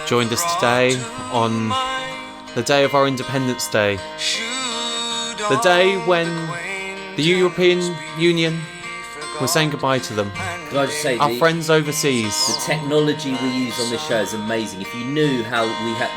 joined us today on the day of our Independence Day. The day when the European Union was saying goodbye to them. Can I just say, our friends overseas. The technology we use on this show is amazing. If you knew how what we had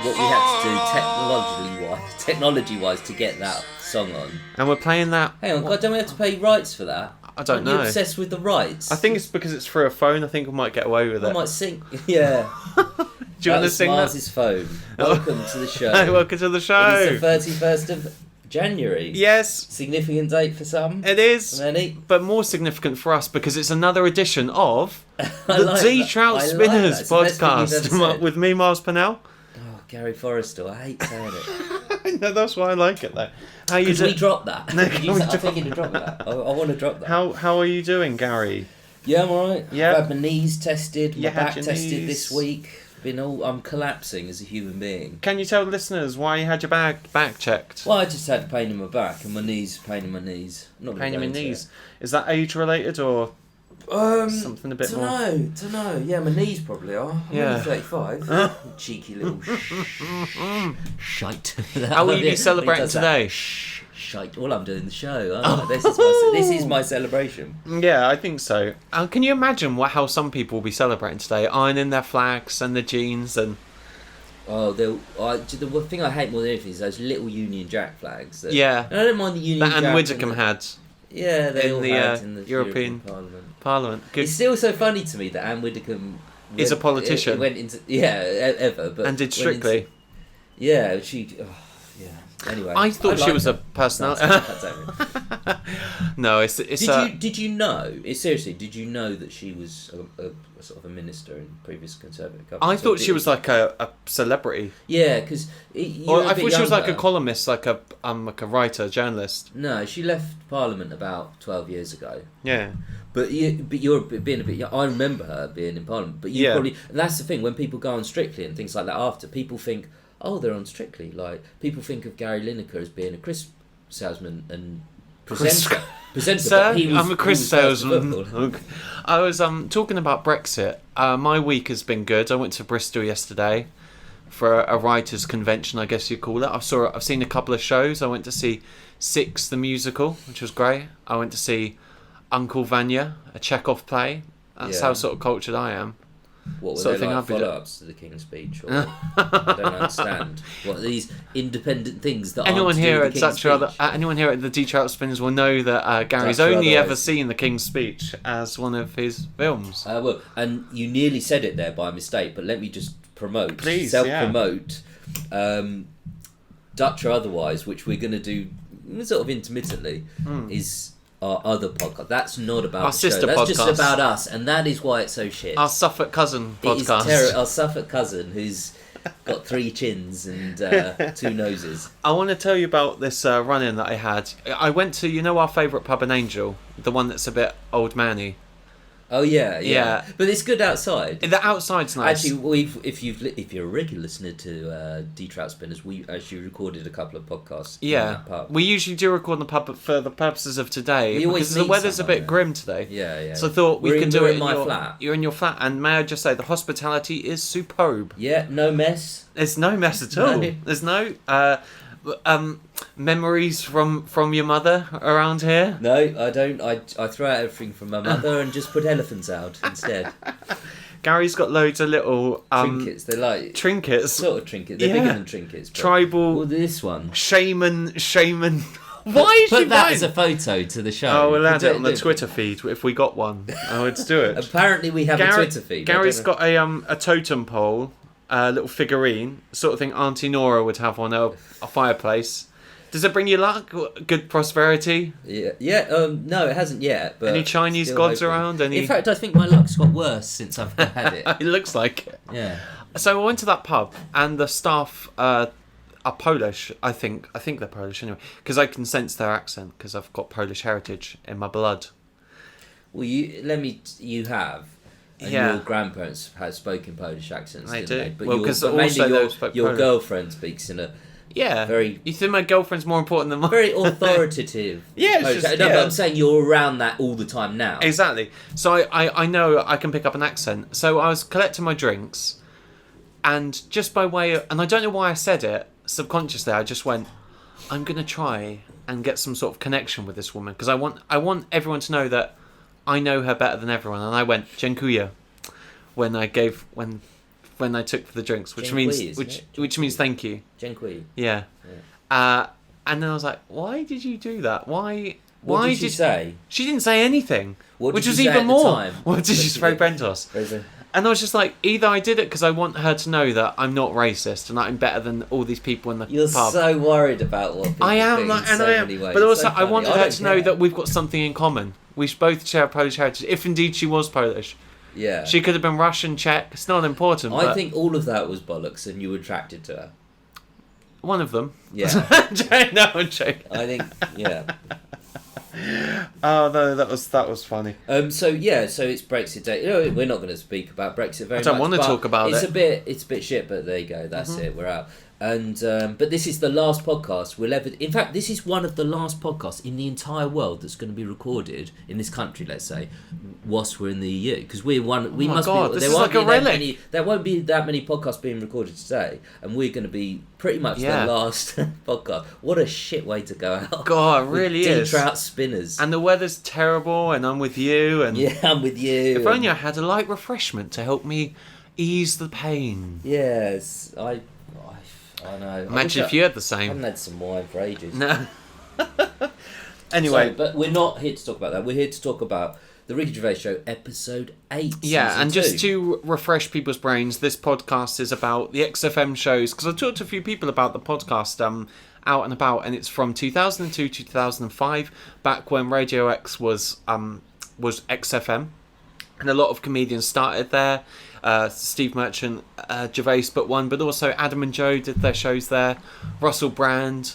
to do technology-wise to get that song on. And we're playing that. Hang on, God, don't we have to pay rights for that? I don't know. You're obsessed with the rights. I think it's because it's through a phone. I think we might get away with it. I might sing. Yeah. Do you want to sing Mars's phone. Welcome to the show. Welcome to the show. It is the 31st of January. Yes. Significant date for some. It is. For many. But more significant for us because it's another edition of the D-Trout Spinners podcast with me, Miles Pennell. Oh, Gary Forrester. I hate saying it. No, that's why I like it though. How you we drop that? No, I'm thinking to drop that. I want to drop that. How are you doing, Gary? Yeah, I'm alright. Yeah. I've had my knees tested, my back tested knees. This week. I'm collapsing as a human being. Can you tell the listeners why you had your back checked? Well, I just had pain in my back and my knees, pain in my knees. Not pain in my knees. Is that age related or something a bit more? Don't know. Yeah, my knees probably are. I'm only 35. Cheeky little shite. How will you be celebrating today? Shite. Well, I'm doing the show. This is my celebration. Yeah, I think so. Can you imagine how some people will be celebrating today? Ironing their flags and their jeans and... the thing I hate more than anything is those little Union Jack flags. And I don't mind the Union Jack. That Anne Widdecombe had. Yeah, they all had in the European Parliament. Good. It's still so funny to me that Anne Widdecombe is a politician. Went into ever, but and did Strictly. She. Anyway, I thought she was a personality. No, it's. Did you know? Seriously, did you know that she was a sort of a minister in previous Conservative government? I thought she was like a celebrity. Yeah, because. I thought she was like a columnist, like a writer, journalist. No, she left Parliament about 12 years ago. Yeah. But you're being a bit young. I remember her being in Parliament, but you probably. And that's the thing, when people go on Strictly and things like that after, people think, oh, they're on Strictly. Like, people think of Gary Lineker as being a crisp salesman and presenter. Sir, I'm a crisp salesman. I was talking about Brexit. My week has been good. I went to Bristol yesterday for a writers' convention, I guess you'd call it. I've seen a couple of shows. I went to see Six, the musical, which was great. I went to see Uncle Vanya, a Chekhov play. That's how sort of cultured I am. What were they like follow-ups to the King's Speech? Or, I don't understand. What are these independent things that anyone here at the D-Trout Spinners will know that Gary's only ever seen the King's Speech as one of his films. Well, and you nearly said it there by mistake, but let me just self-promote, Dutch or otherwise, which we're going to do sort of intermittently, is our other podcast. That's not about our sister podcast. That's just about us, and that is why it's so shit. Our Suffolk cousin podcast. Our Suffolk cousin who's got 3 chins and 2 noses. I want to tell you about this run-in that I had. I went to, our favourite pub in Angel, the one that's a bit old manny. Oh yeah. But it's good outside. The outside's nice. Actually, if you're a regular listener to D-Trout Spinners, we actually recorded a couple of podcasts. In that pub. We usually do record in the pub, but for the purposes of today, because the weather's a bit grim today. Yeah. So I thought we could do it in my flat. You're in your flat, and may I just say the hospitality is superb. Yeah, no mess. There's no mess at all. No. There's no. Memories from your mother around here? No, I don't. I throw out everything from my mother and just put elephants out instead. Gary's got loads of little trinkets. They're like trinkets. Sort of trinkets. They're bigger than trinkets. Tribal. Well, this one. Shaman. Why is put that as a photo to the show? Oh, we'll add it on the Twitter feed if we got one. Oh, let's do it. Apparently, we have a Twitter feed. Gary's got a totem pole, a little figurine, sort of thing Auntie Nora would have on a fireplace. Does it bring you luck? Good prosperity? Yeah. No, it hasn't yet. But any Chinese gods around? In fact, I think my luck's got worse since I've had it. It looks like it. Yeah. So I went to that pub, and the staff are Polish. I think they're Polish anyway, because I can sense their accent because I've got Polish heritage in my blood. Well, you have. And your grandparents had spoken Polish accents. They do. But mainly your girlfriend speaks in a you think my girlfriend's more important than mine? Very authoritative. But I'm saying you're around that all the time now. Exactly. So I know I can pick up an accent. So I was collecting my drinks, And just by way of, and I don't know why I said it subconsciously, I just went, I'm gonna try and get some sort of connection with this woman because I want everyone to know that I know her better than everyone. And I went Dziękuję when I took for the drinks, which means thank you. Dziękuję. Yeah. And then I was like, why did you do that? Why did she say? She didn't say anything, which was say even at more. the time? What did she spray Bentos? And I was just like, either I did it because I want her to know that I'm not racist and that I'm better than all these people in the You're pub. so worried about what people think in so many ways. But also, so I wanted her to know that we've got something in common. We both share Polish heritage, if indeed she was Polish. Yeah. She could have been Russian, Czech. It's not important. I think all of that was bollocks and you were attracted to her. One of them. Yeah. No, I'm joking. I think, yeah. Oh no, that was funny. So it's Brexit Day. We're not going to speak about Brexit very much. I don't want to talk about it. It's a bit shit, but there you go. That's it. We're out. And but this is the last podcast we'll ever. In fact, this is one of the last podcasts in the entire world that's going to be recorded in this country. Let's say, whilst we're in the EU, because we're one. We must be. This is like a relic. There won't be that many podcasts being recorded today, and we're going to be pretty much the last podcast. What a shit way to go out! God, it really is. Trout spinners, and the weather's terrible, and I'm with you. And yeah, I'm with you. If only I had a light refreshment to help me ease the pain. Yes, I know. Imagine if you had the same. I haven't had some wine for ages. No. Anyway. But we're not here to talk about that. We're here to talk about The Ricky Gervais Show, episode 8. Yeah, and just to refresh people's brains, this podcast is about the XFM shows, because I talked to a few people about the podcast out and about, and it's from 2002 to 2005, back when Radio X was XFM, and a lot of comedians started there. Steve Merchant, Gervais but also Adam and Joe did their shows there. Russell Brand,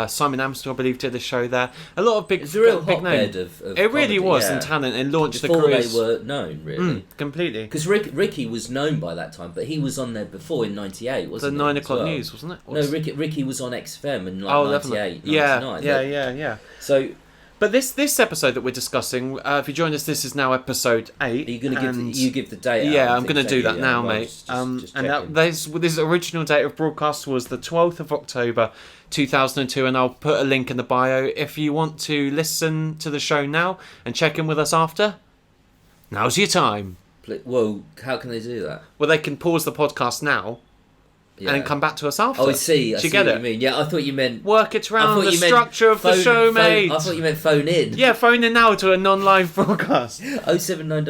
Simon Amstel, I believe, did a show there. A lot of big names. It really was in talent and launched before the careers. They were known, really. Completely. Because Ricky was known by that time, but he was on there before in 98, wasn't he? The 9 o'clock news, wasn't it? No, Ricky was on XFM in 98, 99. Yeah. So... But this episode that we're discussing, if you join us, this is now episode 8. Are you going to give the date? Yeah, I'm going to do that now, mate. This original date of broadcast was the 12th of October 2002, and I'll put a link in the bio if you want to listen to the show now and check in with us after. Now's your time. Well, how can they do that? Well, they can pause the podcast now. Yeah. And then come back to us after. Oh, I see. I see what you mean. Yeah, I thought you meant... Work it around the structure of the show, mate. I thought you meant phone in. Yeah, phone in now to a non-live broadcast. 079...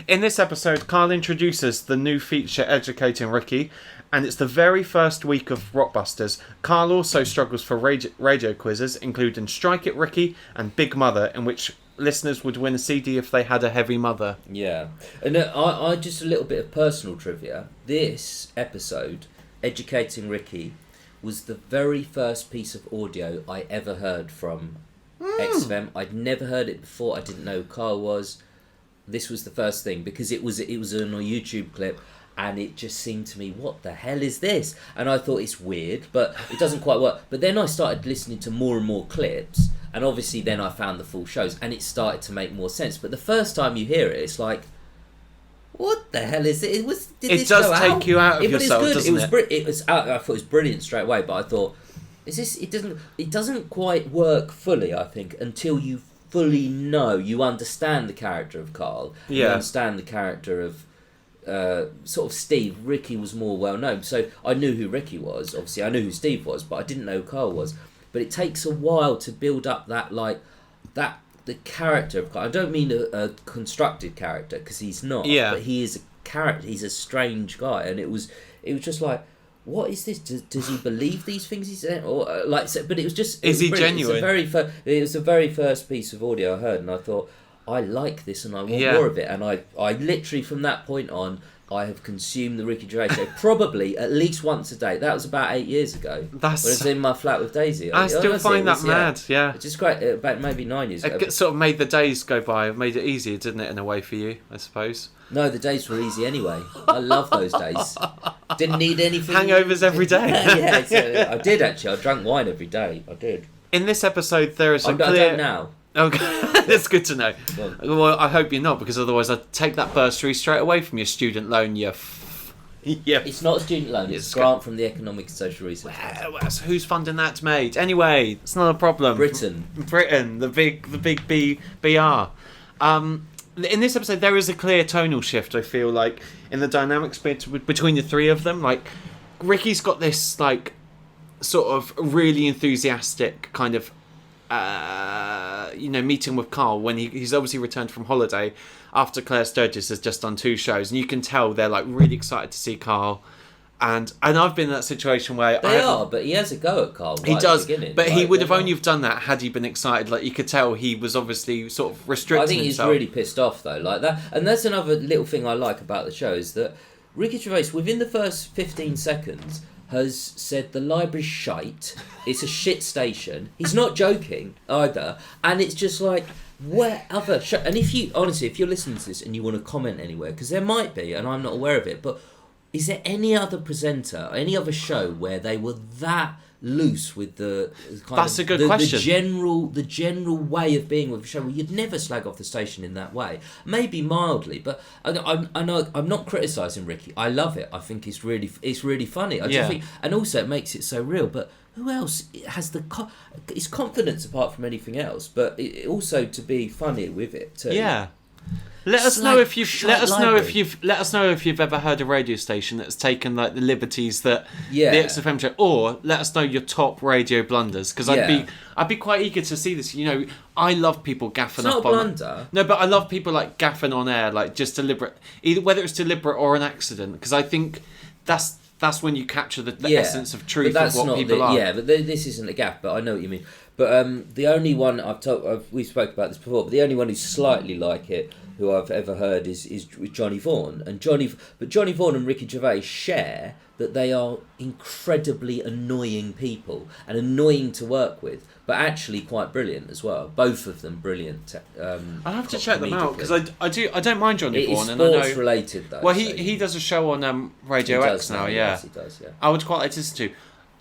In this episode, Karl introduces the new feature, Educating Ricky, and it's the very first week of Rockbusters. Karl also struggles for radio quizzes, including Strike It Ricky and Big Mother, in which listeners would win a CD if they had a heavy mother. Yeah. And I just a little bit of personal trivia. This episode, Educating Ricky, was the very first piece of audio I ever heard from XFM. I'd never heard it before. I didn't know who Karl was. This was the first thing, because it was on a YouTube clip, and it just seemed to me, what the hell is this? And I thought, it's weird, but it doesn't quite work. But then I started listening to more and more clips, and obviously then I found the full shows, and it started to make more sense. But the first time you hear it, it's like, what the hell is it? It does take you out of yourself, doesn't it? It was out. I thought it was brilliant straight away, but I thought, is this? It doesn't quite work fully, I think, until you fully know, you understand the character of Karl, you understand the character of sort of Steve. Ricky was more well known, so I knew who Ricky was. Obviously, I knew who Steve was, but I didn't know who Karl was. But it takes a while to build up the character of Karl. I don't mean a constructed character, because he's not. Yeah. But he is a character. He's a strange guy, and it was just like, what is this? Does he believe these things he's saying? Or but it was just. Is he genuine? It was the very first piece of audio I heard, and I thought, I like this, and I want more of it. And I literally, from that point on, I have consumed the Ricky Gervais Show probably at least once a day. That was about 8 years ago. When I was in my flat with Daisy. I still find that mad, yeah. It's just great, about maybe 9 years ago. It sort of made the days go by, made it easier, didn't it, in a way for you, I suppose? No, the days were easy anyway. I love those days. Didn't need anything. Hangovers every day. Yeah, I did actually. I drank wine every day. I did. In this episode, there is a clear... I don't now. Okay, that's good to know. Well, I hope you're not, because otherwise I'd take that bursary straight away from your student loan, Yeah. It's not a student loan, it's a grant from the Economic and Social Research. Well, so who's funding that, mate? Anyway, it's not a problem. Britain, the big BR. In this episode, there is a clear tonal shift, I feel like, in the dynamics between the three of them. Like, Ricky's got this, like, sort of really enthusiastic kind of, meeting with Karl when he's obviously returned from holiday after Claire Sturgis has just done 2 shows, and you can tell they're, like, really excited to see Karl. And I've been in that situation where but he has a go at Karl. He does, but he would have only have done that had he been excited. Like, you could tell he was obviously sort of restricting I think himself. He's really pissed off though, like that. And that's another little thing I like about the show is that Ricky Gervais, within the first 15 seconds, has said the library's shite. It's a shit station. He's not joking either, and it's just like. Where other show? And if you're listening to this and you want to comment anywhere, because there might be, and I'm not aware of it, but is there any other presenter, any other show where they were that loose with the a good question. The general way of being with the show? Well, you'd never slag off the station in that way. Maybe mildly, but I know I'm not criticising Ricky. I love it. I think it's really funny. I just think, and also it makes it so real. But who else has his confidence apart from anything else? But also to be funny with it too. Yeah. Let us know if you've ever heard a radio station that's taken like the liberties that the XFM show, or let us know your top radio blunders, because I'd be quite eager to see this. I love people gaffing it's not up a on. blunder. No, but I love people like gaffing on air, like just deliberate, either whether it's deliberate or an accident, because I think that's when you capture the essence of truth of what people are. Yeah, but this isn't a gaff, but I know what you mean. But the only one we spoke about this before, but the only one who's slightly like it, who I've ever heard, is Johnny Vaughan. But Johnny Vaughan and Ricky Gervais share that they are incredibly annoying people and annoying to work with, but actually quite brilliant as well. Both of them brilliant. I'll have to check them out, because I don't mind Johnny Vaughan. It is sports related though. Well, he does a show on Radio X now. Yes, he does. Yeah. I would quite like to listen to.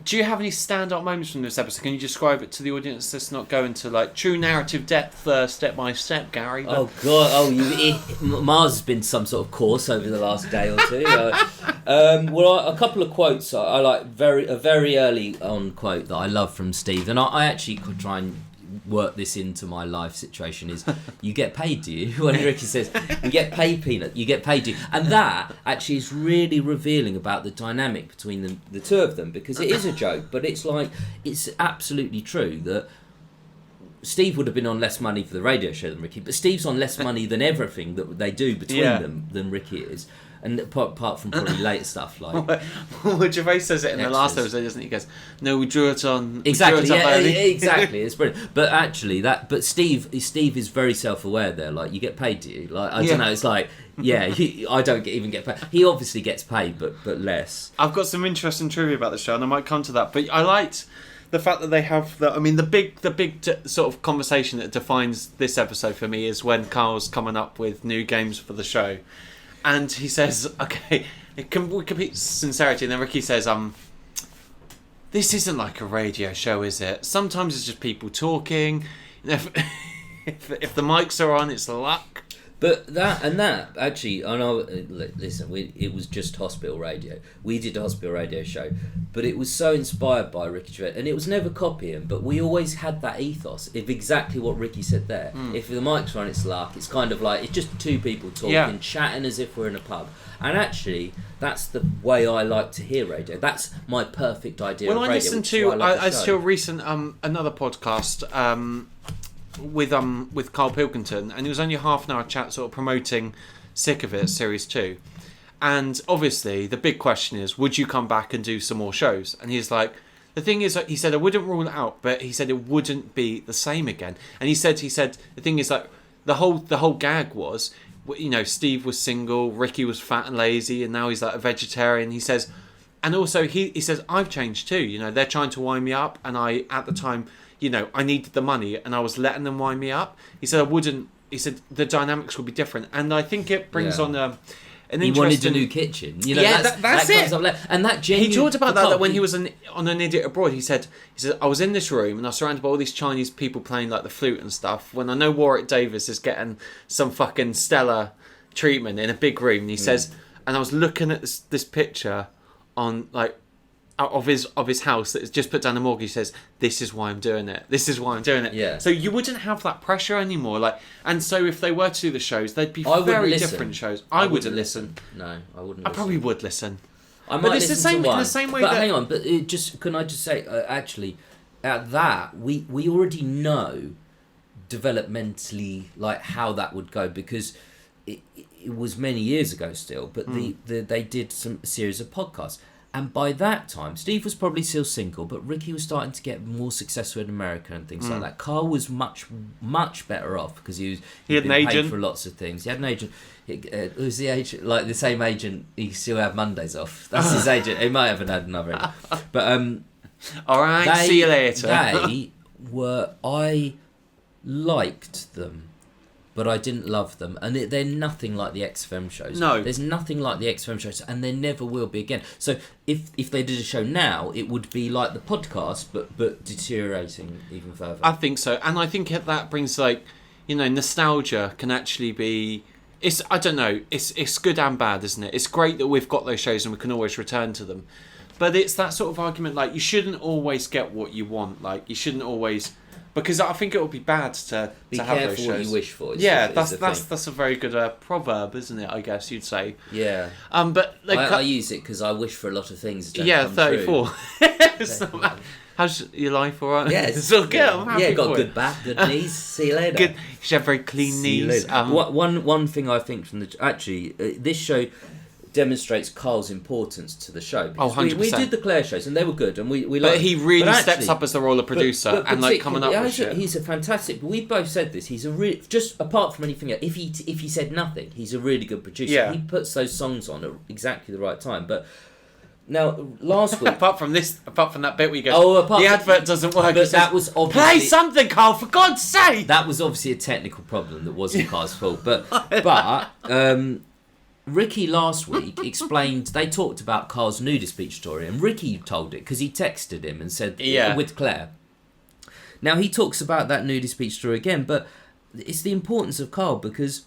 Do you have any stand-up moments from this episode? Can you describe it to the audience that's not going to like true narrative depth, step by step, Gary? Oh God! Mars has been some sort of course over the last day or two. A couple of quotes I like. A very early on quote that I love from Steve, and I actually could try and work this into my life situation is, you get paid, do you? When Ricky says, you get paid, Peanut, you get paid, do you? And that actually is really revealing about the dynamic between the two of them, because it is a joke, but it's absolutely true that Steve would have been on less money for the radio show than Ricky, but Steve's on less money than everything that they do between them than Ricky is. And apart from probably later stuff like... Well, Gervais says it in the last episode, doesn't he? He goes, no, we drew it on... Exactly, exactly. It's brilliant. But actually, but Steve is very self-aware there. Like, you get paid, do you? Like, I don't know, it's like, I don't even get paid. He obviously gets paid, but less. I've got some interesting trivia about the show, and I might come to that. But I liked the fact that they have... the big sort of conversation that defines this episode for me is when Karl's coming up with new games for the show. And he says, okay, with complete sincerity, and then Ricky says, this isn't like a radio show, is it? Sometimes it's just people talking. If the mics are on, it's luck. But that actually, I know. Listen, it was just hospital radio. We did a hospital radio show, but it was so inspired by Ricky Gervais, and it was never copying. But we always had that ethos of exactly what Ricky said there. If the mic's on, it's luck. It's kind of like it's just two people talking, chatting as if we're in a pub. And actually, that's the way I like to hear radio. That's my perfect idea of radio. I listened to a recent another podcast. With Karl Pilkington, and it was only a half an hour chat sort of promoting Sick of It Series 2, and obviously the big question is, would you come back and do some more shows? And he's like, the thing is, he said, I wouldn't rule it out, but he said it wouldn't be the same again. And he said the thing is, like, the whole gag was, Steve was single, Ricky was fat and lazy, and now he's like a vegetarian. He says, and also he says, I've changed too, they're trying to wind me up, and I at the time, I needed the money and I was letting them wind me up. He said the dynamics would be different. And I think it brings on an interesting... He wanted a new kitchen. That's it. And that genuine... He talked about that when he was on An Idiot Abroad. He said, I was in this room and I was surrounded by all these Chinese people playing like the flute and stuff, when I know Warwick Davis is getting some fucking stellar treatment in a big room. And he says... and I was looking at this picture on like of his house that has just put down the mortgage. He says, "This is why I'm doing it. This is why I'm doing it." Yeah. So you wouldn't have that pressure anymore. Like, and so if they were to do the shows, they'd be very different shows. I wouldn't listen. No, I wouldn't. I probably would listen. I might but it's listen in to one. the same way. But hang on. But can I just say, actually, at that we already know developmentally like how that would go, because it was many years ago still. But they did a series of podcasts. And by that time, Steve was probably still single, but Ricky was starting to get more successful in America and things like that. Karl was much, much better off because he'd had been an paid agent for lots of things. He had an agent. It was the agent, like the same agent he still had Mondays off. That's his agent. He might have had another agent. But all right, see you later. I liked them, but I didn't love them, and they're nothing like the XFM shows. No, there's nothing like the XFM shows, and there never will be again. So if they did a show now, it would be like the podcast, but deteriorating even further. I think so, and I think that brings like, nostalgia can actually be. I don't know. It's good and bad, isn't it? It's great that we've got those shows and we can always return to them, but it's that sort of argument like you shouldn't always get what you want. Like you shouldn't always. Because I think it would be bad to have those shows. Be careful what you wish for. That's a very good proverb, isn't it? I guess you'd say. Yeah. But I use it because I wish for a lot of things. Don't come 34. True. How's your life? All right. Yeah, it's all good. I'm happy got for good back, good knees. See you later. Good. You should have very clean knees. One thing I think from this show demonstrates Karl's importance to the show. 100%. We did the Claire shows and they were good, and we But liked he really steps up as the role of producer and like coming up with shit. He's a fantastic. We both said this. He's just apart from anything else. If he said nothing, he's a really good producer. Yeah. He puts those songs on at exactly the right time. But now last week, apart from that bit where you go, the advert doesn't work. But that was obviously play something, Karl, for God's sake. That was obviously a technical problem that wasn't Karl's fault. But Ricky last week explained, they talked about Karl's nudist beach story, and Ricky told it because he texted him and said, with Claire. Now he talks about that nudist beach story again, but it's the importance of Karl because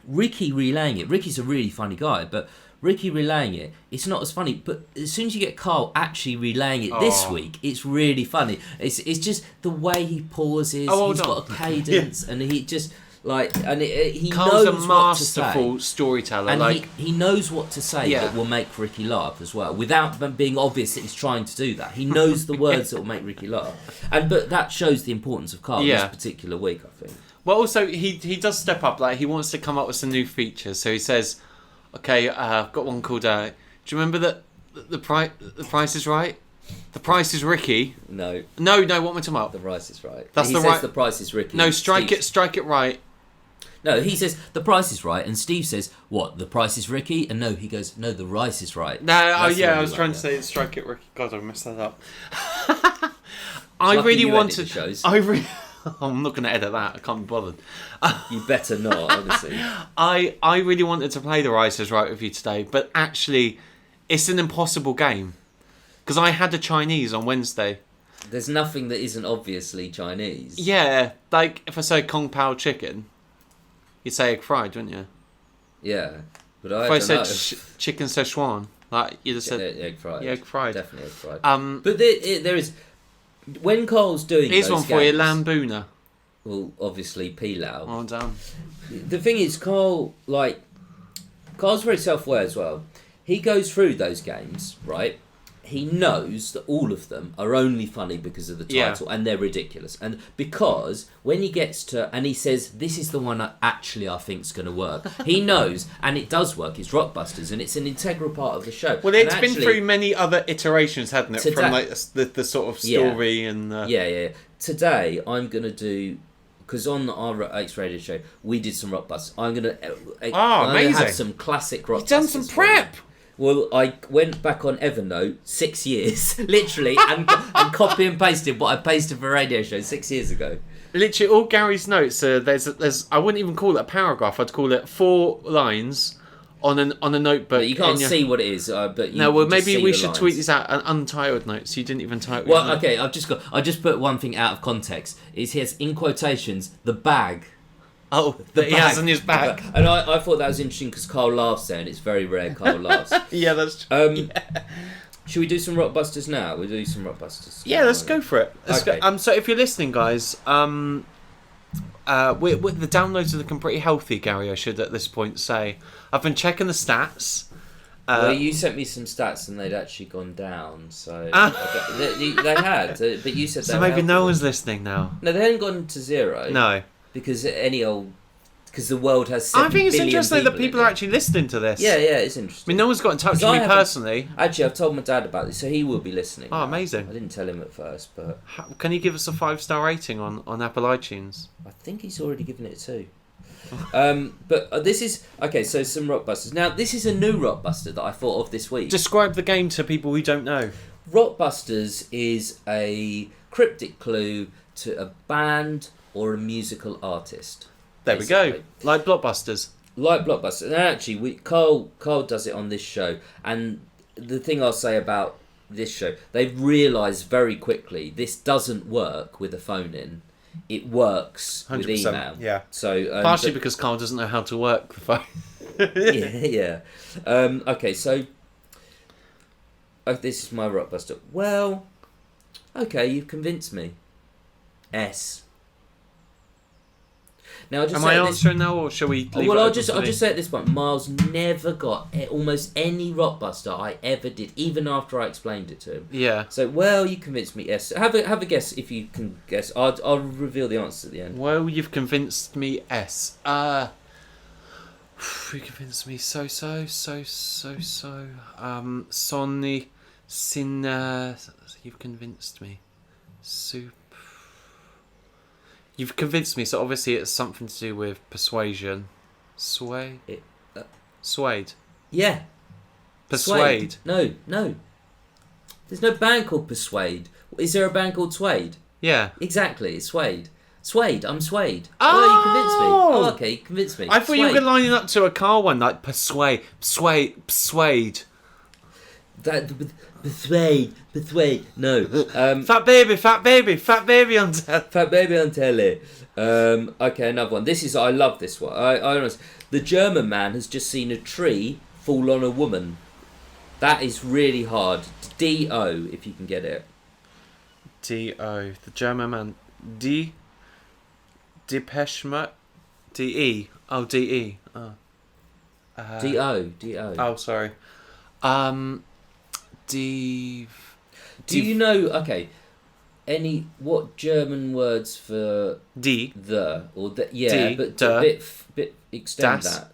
Ricky relaying it, Ricky's a really funny guy, but Ricky relaying it, it's not as funny, but as soon as you get Karl actually relaying it this week, it's really funny. It's just the way he pauses, he's got a cadence, and he just... he Karl's knows a what masterful to say, storyteller. and he knows what to say that will make Ricky laugh as well, without being obvious that he's trying to do that. He knows the words that will make Ricky laugh, but that shows the importance of Karl this particular week, I think. Well, also he does step up. Like he wants to come up with some new features. So he says, "Okay, I've got one called. Do you remember that the Price is Right? The Price is Ricky. No. What am I talking about? The Price is Right. That's he the says right. The Price is Ricky. No, strike it right. No, he says the Price is Right, and Steve says, "What? The Price is Ricky?" And no, he goes, "No, the Rice is Right." No, I was trying to say strike it Ricky. God, I messed that up. I really wanted. I'm not going to edit that. I can't be bothered. You better not, honestly. I really wanted to play the Rice is Right with you today, but actually, it's an impossible game because I had a Chinese on Wednesday. There's nothing that isn't obviously Chinese. Yeah, like if I say Kung Pao chicken. You'd say egg fried, wouldn't you? Yeah, but if I said chicken Szechuan, like you'd have said egg fried. Yeah, egg fried. Definitely egg fried. But there is when Karl's doing. Here's those one for you, lambuna. Well, obviously pilau. Oh, damn. The thing is, Karl's very self-aware as well. He goes through those games, right? He knows that all of them are only funny because of the title and they're ridiculous. And because when he gets to... And he says, this is the one I think's going to work. He knows, and it does work. It's Rockbusters, and it's an integral part of the show. Well, it's been through many other iterations, hasn't it? From like the sort of story and... Yeah. Today, I'm going to do... Because on our X Radio show, we did some Rockbusters. I'm going to have some classic Rockbusters. You've done some prep! Well, I went back on Evernote 6 years, literally, and copy and pasted what I pasted for a radio show 6 years ago. Literally, all Gary's notes, there's I wouldn't even call it a paragraph, I'd call it 4 lines on a notebook. But you can't see what it is, but you maybe we should tweet this out, an untitled note, so you didn't even title it. Well, okay, I just put one thing out of context. It says, in quotations, the bag Oh, that he has on his back. And I thought that was interesting because Karl laughs there, and it's very rare Karl laughs. Yeah, that's true. Should we do some Rockbusters now? We'll do some Rockbusters. Yeah, let's go for it. Okay. So if you're listening, guys, the downloads are looking pretty healthy, Gary, I should at this point say. I've been checking the stats. Well, you sent me some stats and they'd actually gone down, so they had, but you said so maybe no one's listening now. No, they hadn't gone to zero. No, because the world has 7 I think it's billion interesting that in people it. are actually listening to this. Yeah, it's interesting. I mean, no one's got in touch with me personally. Actually, I've told my dad about this, so he will be listening. Oh, now. amazing! I didn't tell him at first, but can you give us a 5-star rating on Apple iTunes? I think he's already given it 2. But this is okay. So some Rockbusters. Now this is a new Rockbuster that I thought of this week. Describe the game to people who don't know. Rockbusters is a cryptic clue to a band or a musical artist. There we go. Like Blockbusters. Like Blockbusters. And actually, Karl does it on this show. And the thing I'll say about this show, they've realised very quickly this doesn't work with a phone in. It works 100%, with email. Yeah. So partially because Karl doesn't know how to work the phone. yeah. Okay, so this is my Rockbuster. Well, okay, you've convinced me. S. Now, Am I answering now, or shall we leave it I'll open just say at this point, Miles never got almost any Rockbuster I ever did, even after I explained it to him. Yeah. So, well, you convinced me. S. Have a guess if you can guess. I'll reveal the answer at the end. Well, you've convinced me. S. You convinced me. So. Sonny, Sin. You've convinced me. Soup. You've convinced me, so obviously it's something to do with persuasion. Sway? Suede. Yeah. Persuade. Suede. No. There's no band called Persuade. Is there a band called Suede? Yeah. Exactly, it's Suede. Suede, I'm Suede. Oh! Well, you convinced me. Oh, okay, you convinced me. I thought Suede. you were lining up to a Karl one, like Persuade. Persuade. No. Fat baby on telly. Fat baby on telly. Okay, another one. I love this one. I honestly, the German man has just seen a tree fall on a woman. That is really hard. D-O, if you can get it. D-O. The German man. Depeche Mode. D-E. Oh, D-E. Oh. D-O. Oh, sorry. Do you know? Okay, what German words for D? The or the? Yeah, D, but der, bit extend das. that.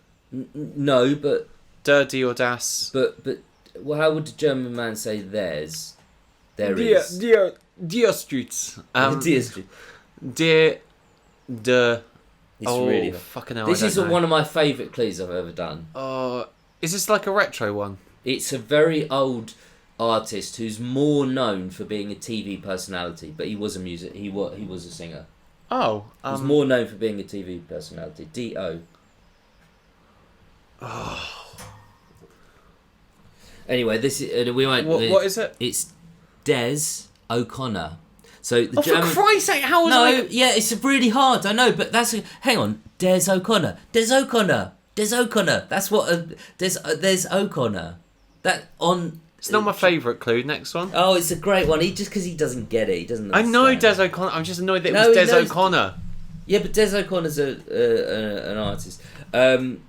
No, but Dirty or das? But well, how would the German man say theirs? There is. Dear streets. Dear street. Dear the. It's really fucking hell. This is one of my favourite clues I've ever done. Is this like a retro one? It's a very old artist who's more known for being a TV personality, but he was a singer. Oh, he's more known for being a TV personality. D-O. Oh. Anyway, this is what is it? It's Des O'Connor. So the German. For Christ's sake, how was I? Yeah, it's really hard. I know, but hang on, Des O'Connor. That's what there's O'Connor. That on. It's not my favourite clue. Next one. Oh, it's a great one. Just because he doesn't get it, he doesn't. I know Des O'Connor. I'm just annoyed that it was Des O'Connor. Yeah, but Des O'Connor's an artist. Have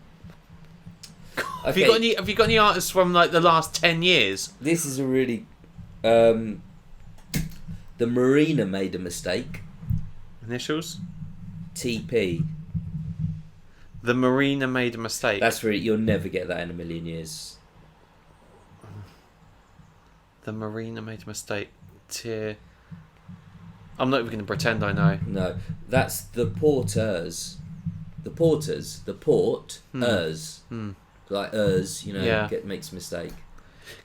you got any artists from like the last 10 years? This is a really. The Marina made a mistake. Initials. TP. The Marina made a mistake. That's really. You'll never get that in a million years. The Marina made a mistake. I'm not even going to pretend I know. No, that's the Porters. The Porters. The Port. Like makes a mistake.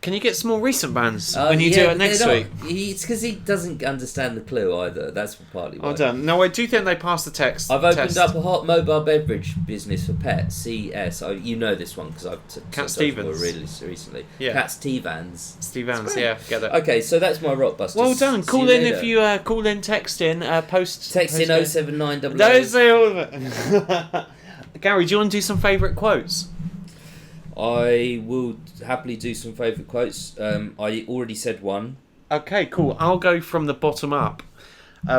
Can you get some more recent bands when you do it next week? It's because he doesn't understand the clue either. That's partly why. I don't. No, I do think they passed the text. I've opened up a hot mobile beverage business for pets. CS. You know this one because I've Cat Stevens really recently. Yeah. Cat Stevens. Stevens. Yeah, get it. Okay, so that's my Rockbusters. Well done. Call in if you call in, text in, post. Text in 079 Don't say all of it. Gary, do you want to do some favourite quotes? I will happily do some favourite quotes. I already said one. Okay, cool. I'll go from the bottom up,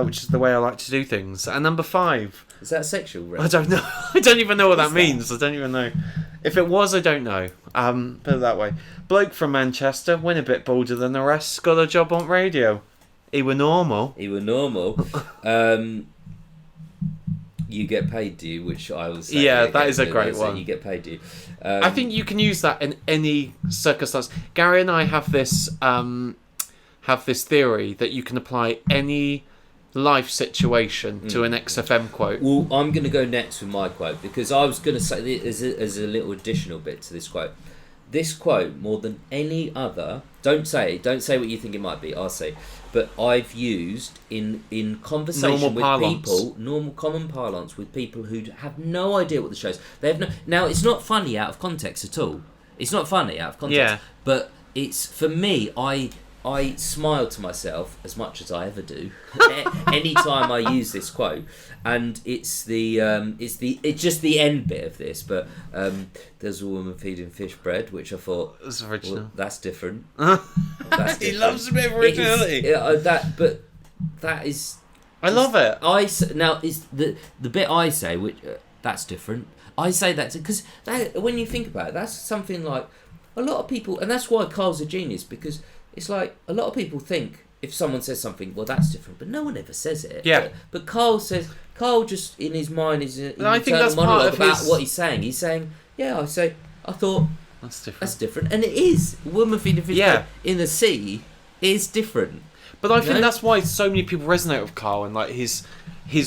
which is the way I like to do things. And number 5. Is that sexual reference? I don't know. I don't even know what that means. I don't even know. If it was, I don't know. Put it that way. Bloke from Manchester, went a bit bolder than the rest, got a job on radio. He were normal. You get paid, do you? Which I will say. Yeah, that is a great one. You get paid, do you? I think you can use that in any circumstance. Gary and I have this theory that you can apply any life situation to an XFM quote. Well, I'm going to go next with my quote because I was going to say as a little additional bit to this quote. This quote, more than any other, don't say what you think it might be. I'll say, but I've used in conversation normal common parlance with people who have no idea what the show is. They have no. Now it's not funny out of context at all. It's not funny out of context. Yeah. But it's for me. I smile to myself as much as I ever do any time I use this quote, and it's just the end bit of this. But there's a woman feeding fish bread, which I thought was original. Well, that's different. He loves a bit of originality. That is. I love it. Now is the bit I say, which that's different. I say that because when you think about it, that's something like a lot of people, and that's why Karl's a genius because. It's like a lot of people think if someone says something, well, that's different, but no one ever says it. Yeah. But Karl just in his mind is an I think that's monologue part of about what he's saying. He's saying, I thought that's different, and it is. A woman feeding fish in the sea is different. But I think that's why so many people resonate with Karl and like his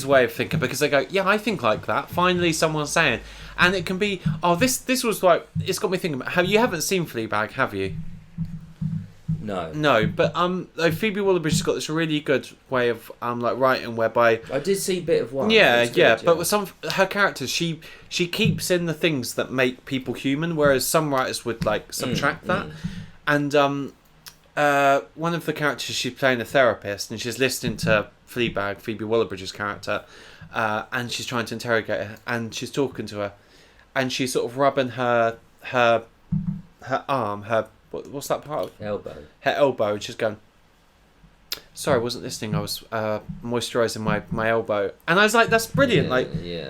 way of thinking because they go, yeah, I think like that. Finally, someone's saying, and it can be, this was like it's got me thinking about. You haven't seen Fleabag, have you? No, but Phoebe Waller-Bridge has got this really good way of like writing whereby I did see a bit of one. But with some of her characters, she keeps in the things that make people human, whereas some writers would like subtract that. And one of the characters, she's playing a therapist, and she's listening to Fleabag, Phoebe Waller-Bridge's character, and she's trying to interrogate her, and she's talking to her, and she's sort of rubbing her arm, what's that part of? Her elbow. And she's going, sorry, I wasn't listening. I was moisturising my elbow. And I was like, that's brilliant.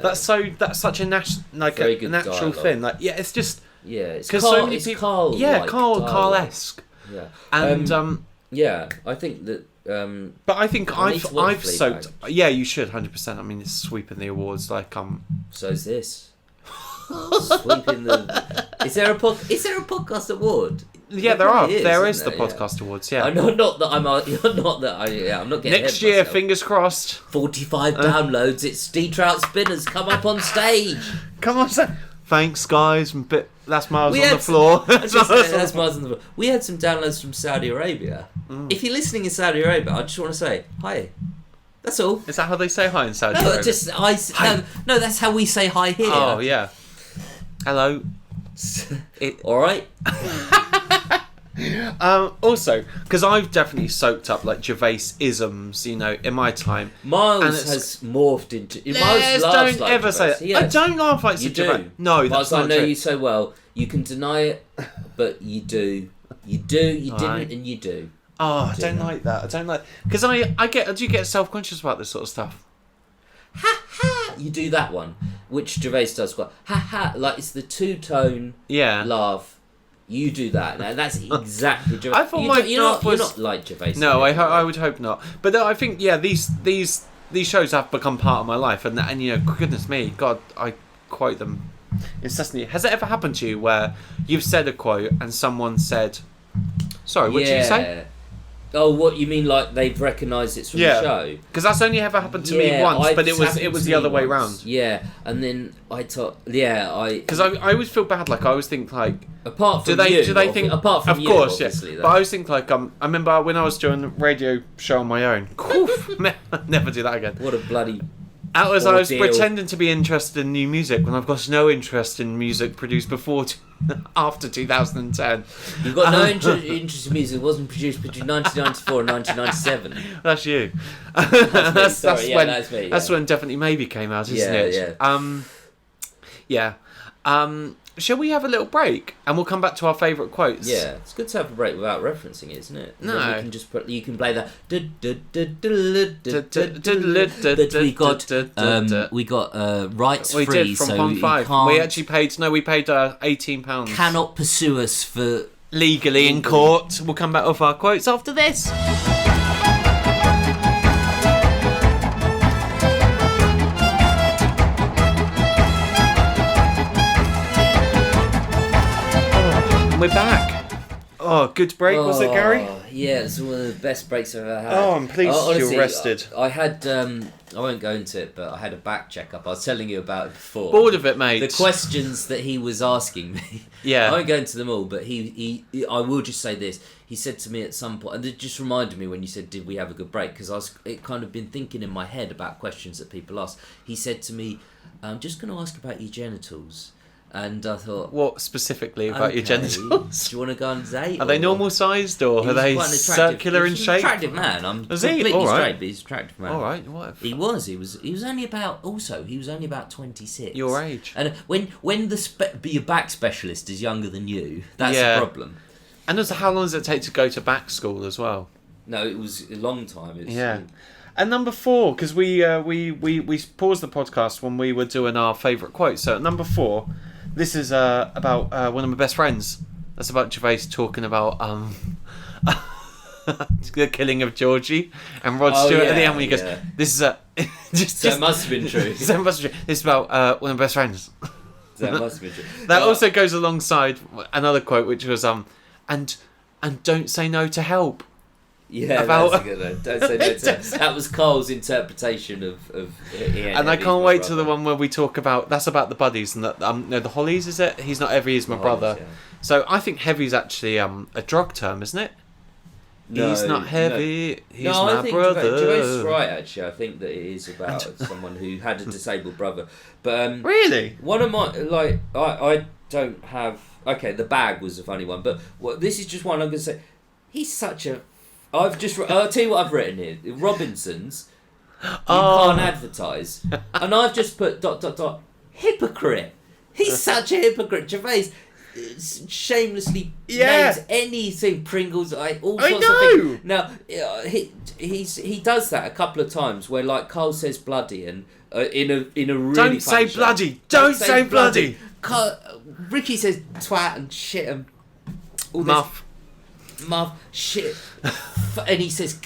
That's such a natural thing. Like, it's just it's because Karl, so many people. Karl-esque. Yeah, and I think that. But I think I've soaked. Yeah, you should 100%. I mean, it's sweeping the awards like So is this. Sweeping the. Is there a podcast award? Yeah, there is the podcast awards. Yeah, I'm not getting next year. Myself. Fingers crossed. 45 downloads. It's D-Trout Spinners come up on stage. Come on, thanks guys. That's Miles on the floor. That's Miles on the floor. We had some downloads from Saudi Arabia. If you're listening in Saudi Arabia, I just want to say hi. That's all. Is that how they say hi in Saudi Arabia? No, that's how we say hi here. Oh yeah. Hello. All right. Also, because I've definitely soaked up like Gervais-isms, in my time. Miles has morphed into. Miles laughs don't ever say that. I don't laugh like Gervais. No, that's not true. I know you so well. You can deny it, but you do. You didn't, and you do. Oh, I don't like that. I don't like because I do get self-conscious about this sort of stuff. Ha ha! You do that one, which Gervais does quite. Ha ha! Like it's the two-tone laugh. You do that, and that's exactly Gervais. I thought you're not like Gervais. No, I would hope not. But I think these shows have become part of my life, and goodness me, God, I quote them incessantly. Has it ever happened to you where you've said a quote and someone said, "Sorry, what did you say?" Oh, what you mean? Like they've recognised it's from the show? Because that's only ever happened to me once, but it was the other way round. Yeah, and then I thought, because I always feel bad. Like I always think like apart from do they think apart from of you, course, obviously, but I always think like I remember when I was doing a radio show on my own. Never do that again. What a bloody. I was pretending to be interested in new music when I've got no interest in music produced after 2010. You've got no interest in music that wasn't produced between 1994 and 1997. That's you. That's when Definitely Maybe came out, isn't it? Yeah. Shall we have a little break and we'll come back to our favourite quotes? Yeah, it's good to have a break without referencing it, isn't it? No. You can just you can play that. We got rights free. We did from Pond 5. We actually paid £18. Cannot pursue us for legally in court. We'll come back with our quotes after this. We're back. Oh, good break, was it, Gary? Yeah, it's one of the best breaks I've ever had. Oh, I'm pleased honestly, you're rested. I had, I won't go into it, but I had a back checkup. I was telling you about it before. Bored of it, mate. The questions that he was asking me. Yeah. I won't go into them all, but he I will just say this. He said to me at some point, and it just reminded me when you said, did we have a good break? Because it kind of been thinking in my head about questions that people ask. He said to me, I'm just going to ask about your genitals. And I thought... What specifically about your genitals? Do you want to go on a date? Are they normal sized or are they circular in shape? He's an attractive man. I'm was completely he? All right. straight, but he's an attractive man. All right. What? He was only about 26. Your age. And when your back specialist is younger than you, that's a problem. And also, how long does it take to go to back school as well? No, it was a long time. And number 4, because we paused the podcast when we were doing our favourite quote. So at number 4, this is about one of my best friends. That's about Gervais talking about the killing of Georgie and Rod Stewart at the end when he goes, "This is a." It must have been true. So it must have been true. It's about one of my best friends. That must have been true. That also goes alongside another quote, which was and don't say no to help. Yeah, that's a good one. Don't say no to that was Karl's interpretation of and I can't wait to the one where we talk about that's about the buddies and that the Hollies, is it? He's not heavy, he's my brother. Yeah. So I think heavy's actually a drug term, isn't it? No, he's not heavy. He's my brother. Gervais is right. Actually, I think that it is about someone who had a disabled brother. But really, one of my I don't have. Okay, the bag was a funny one, but this is just one I'm going to say. He's such a. I'll tell you what I've written here. Robinsons, you can't advertise. And I've just put ... hypocrite. He's such a hypocrite. Gervais shamelessly names anything, Pringles, all sorts of things. Now, he does that a couple of times where like Karl says bloody and in a really Don't say bloody. Don't say bloody. Ricky says twat and shit and all muff. Muff, shit, and he says,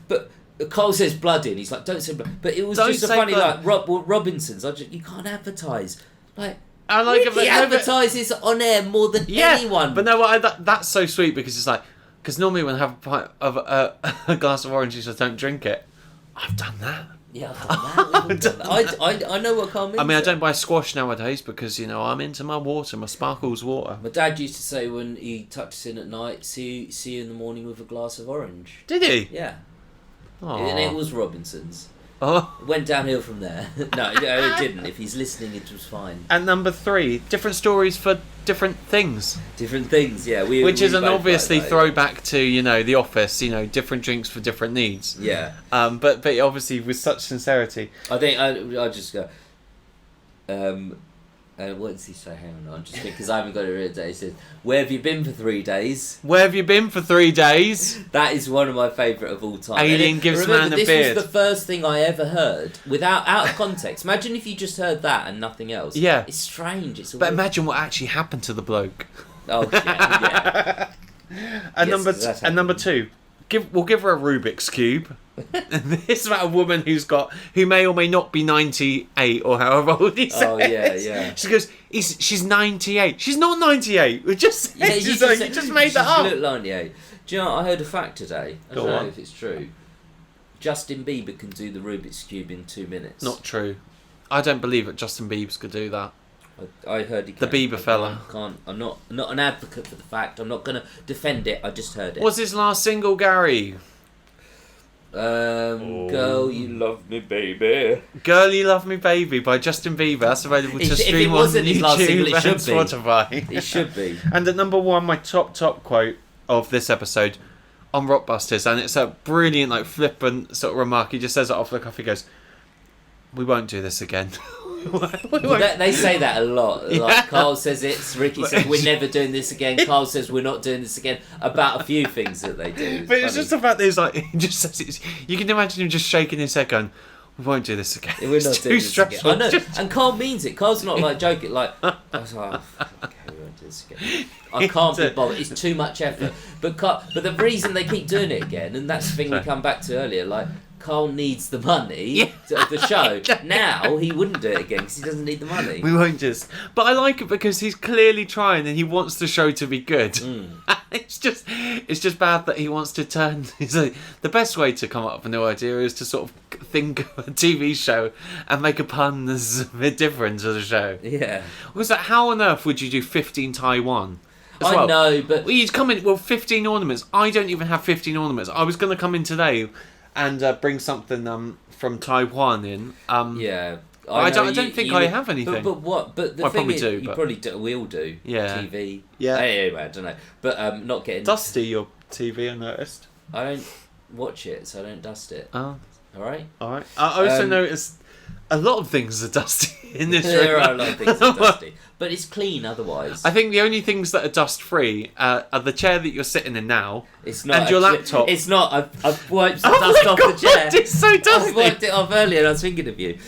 but Karl says bloody, and he's like, don't say bloody. But it was just a funny, Robinsons, you can't advertise. Like, Ricky advertises on air more than anyone. But no, that's so sweet because it's like, because normally when I have a pint of a glass of orange, he says, don't drink it. I've done that. Yeah, I've done that. I know what Karl means. I mean, I don't buy squash nowadays because, I'm into my water, my Sparkles water. My dad used to say when he tucked us in at night, see you in the morning with a glass of orange. Did he? Yeah. Aww. And it was Robinsons. Oh. It went downhill from there. No, it didn't. If he's listening, it was fine. And number 3, different stories for different things. Different things, yeah. Which is an obviously throwback to, The Office, different drinks for different needs. Yeah. But obviously with such sincerity. I think I'll just go... what does he say? Hang on, just because I haven't got it written down. He says, "Where have you been for 3 days?" Where have you been for 3 days? That is one of my favourite of all time. Alien gives man a beard. This was the first thing I ever heard out of context. Imagine if you just heard that and nothing else. Yeah, it's strange. But imagine what actually happened to the bloke. Oh yeah. And number 2. We'll give her a Rubik's Cube. This is about a woman who may or may not be 98 or however old he says. Oh yeah. She goes, she's 98. She's not 98. We just said, you just made that up. She looked 98. Do you know what? I heard a fact today. I don't Go know on. if it's true. Justin Bieber can do the Rubik's Cube in 2 minutes. Not true. I don't believe that Justin Bieber could do that. I heard he can. The Bieber fella. Can't. I'm not an advocate for the fact. I'm not going to defend it. I just heard it. What's his last single, Gary? Girl, you love me, baby. Girl, You Love Me Baby by Justin Bieber. That's available to stream on YouTube his last single, it and should be. Spotify. It should be. And at number 1, my top quote of this episode on Rockbusters, and it's a brilliant, like, flippant sort of remark. He just says it off the cuff. He goes, "We won't do this again." They say that a lot. Yeah. Like Karl says it, Ricky says we're never doing this again. Karl says we're not doing this again about a few things that they do. But it's just the fact that he's like, he just says it. You can imagine him just shaking his head, going, "We won't do this again." We're not it's doing too this stressful. again. I know, and Karl means it. Karl's not like joking. Like, I was like, oh, okay, we won't do this again. I can't be bothered. It's too much effort. But the reason they keep doing it again, and that's the thing we come back to earlier, like. Karl needs the money of the show. Now he wouldn't do it again because he doesn't need the money. We won't just. But I like it because he's clearly trying and he wants the show to be good. It's just bad that he wants to turn. He's like, the best way to come up with a new idea is to sort of think of a TV show and make a pun that's a bit different to the show. Yeah. Was that how on earth would you do 15 Taiwan? I know, but you'd come in 15 ornaments. I don't even have 15 ornaments. I was going to come in today and bring something from Taiwan in. Yeah. I don't think I have anything. But the I thing probably is, do. You probably do. We all do. Yeah. TV. Yeah. Anyway, I don't know. But not getting dusty your TV. I noticed. I don't watch it, so I don't dust it. Oh. All right. I also noticed a lot of things are dusty in this room. There are a lot of things that are dusty, but it's clean otherwise. I think the only things that are dust free are the chair that you're sitting in now. It's not. And your laptop. It's not. I've wiped some dust off the chair. It's so dusty. I wiped it off earlier and I was thinking of you.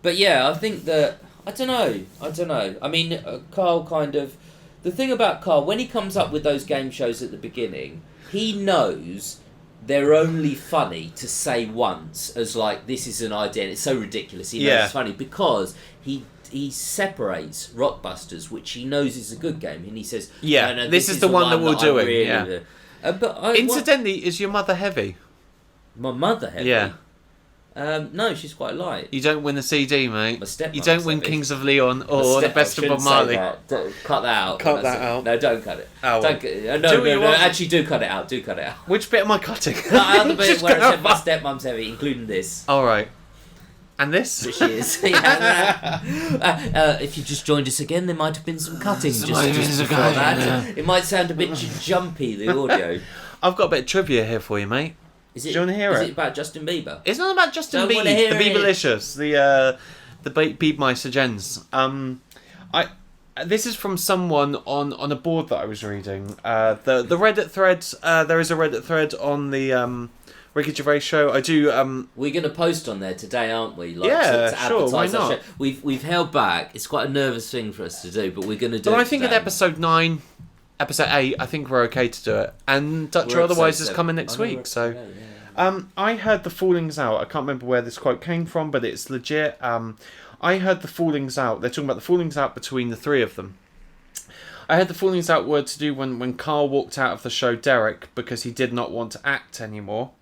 But yeah, I think that... I don't know. I mean, Karl kind of... The thing about Karl, when he comes up with those game shows at the beginning, he knows they're only funny to say once as like, this is an idea, and it's so ridiculous. He knows it's funny because he separates Rockbusters, which he knows is a good game, and he says, no, this is the one that we're doing. Really Incidentally, is your mother heavy? My mother heavy? Yeah. No, she's quite light. You don't win a CD, mate. My stepmom's you don't win heavy. Kings of Leon or the best of Bob Marley. Cut that out. Cut that out. No, don't cut it. Oh, no. Actually, do cut it out. Do cut it out. Which bit am I cutting? Cut out the bit where I said my stepmom's heavy, including this. All right. And this? Which she is. If you just joined us again, there might have been some cutting just before that. Yeah. It might sound a bit jumpy, the audio. I've got a bit of trivia here for you, mate. Do you want to hear it? Is it about Justin Bieber? It's not about Justin Bieber. The Bieberlicious. The Beeb Meister Gens. This is from someone on a board that I was reading. The Reddit thread. There is a Reddit thread on the Ricky Gervais show. I do. We're going to post on there today, aren't we? Like, to sure. Why not? We've held back. It's quite a nervous thing for us to do, but we're going to do. But it I think today. at episode 9. Episode 8, I think we're okay to do it. And Dutch or Otherwise is coming next week. So, I heard the Fallings Out. I can't remember where this quote came from, but it's legit. I heard the Fallings Out. They're talking about the Fallings Out between the three of them. I heard the Fallings Out were to do when Karl walked out of the show Derek because he did not want to act anymore.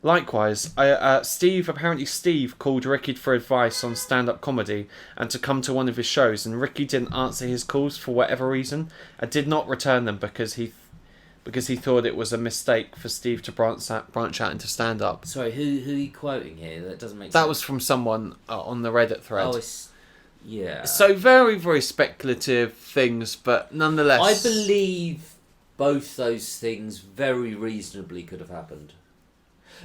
Likewise, Steve called Ricky for advice on stand-up comedy and to come to one of his shows, and Ricky didn't answer his calls for whatever reason and did not return them because he thought it was a mistake for Steve to branch out into stand-up. Sorry, who are you quoting here? That doesn't make sense. That was from someone on the Reddit thread. Oh, yeah. So very, very speculative things, but nonetheless... I believe both those things very reasonably could have happened.